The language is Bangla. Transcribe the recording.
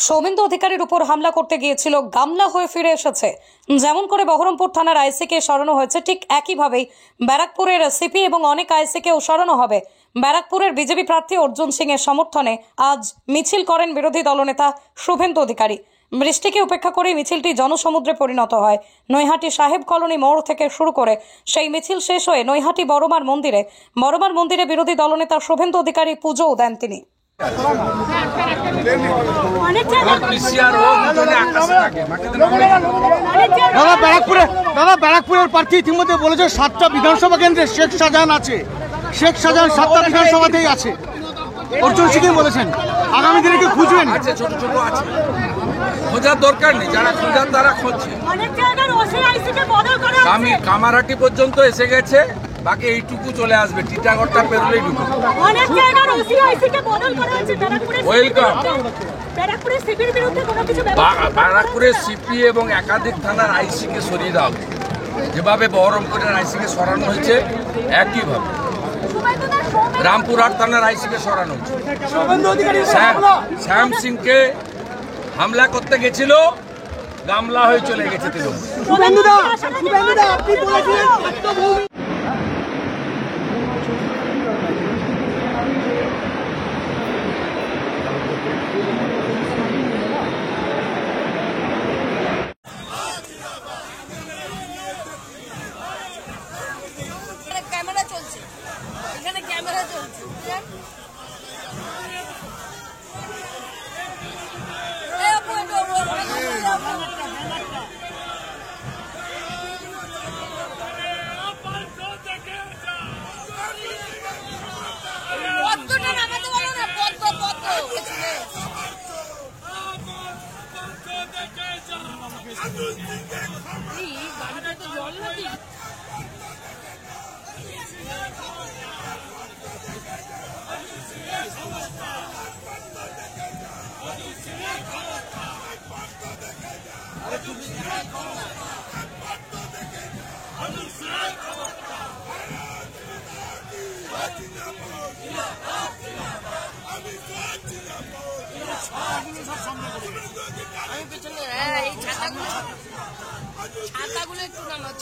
সৌমেন্দু অধিকারীর উপর হামলা করতে গিয়েছিল গামলা হয়ে ফিরে এসেছে। যেমন করে বহরমপুর থানার আইসিকে সরানো হয়েছে, ঠিক একইভাবেই ব্যারাকপুরের সিপি এবং অনেক আইসিকেও সরানো হবে। ব্যারাকপুরের বিজেপি প্রার্থী অর্জুন সিং এর সমর্থনে আজ মিছিল করেন বিরোধী দলনেতা শুভেন্দু অধিকারী। বৃষ্টিকে উপেক্ষা করে মিছিলটি জনসমুদ্রে পরিণত হয়। নৈহাটি সাহেব কলোনি মোড় থেকে শুরু করে সেই মিছিল শেষ হয়ে নৈহাটি বড়মার মন্দিরে বিরোধী দলনেতা শুভেন্দু অধিকারী পুজোও দেন তিনি। ব্যারাকপুরের প্রার্থী ইতিমধ্যে বলেছে 7টা বিধানসভা কেন্দ্রে শেখ শাহজাহান আছে। শেখ শাহজাহান 7টা বিধানসভাতেই আছে। অর্জুন সিং বলেছেন আগামী দিনে কি খুঁজবেন? আছে, ছোট ছোট আছে, খোঁজার দরকার নেই, যারা খোঁজার তারা খুঁজছে। আমি কামারহাটি পর্যন্ত এসে গেছে, বাকি এইটুকু চলে আসবে, টিটাগড়টা পেরোলেই ঢুকবে। ওয়েলকাম। ব্যারাকপুরের সিপি এবং একাধিক থানার আইসিকে সরিয়ে দেওয়া হবে, যেভাবে বহরমপুরের আইসিকে সরানো হয়েছে একইভাবে রামপুরহাট থানার আইসিকে সরানো হয়েছে। শ্যাম সিংকে হামলা করতে গেছিল, গামলা হয়ে চলে গেছে তৃণমূল। ক্যামেরা চলছে, এখানে ক্যামেরা চলছে। পদ্মটা নামাতে বলো না, পদ্ম গাড়িটা তো জল নাকি। আমি পেছনে, হ্যাঁ, এই ছাতাগুলো একটু নামাও।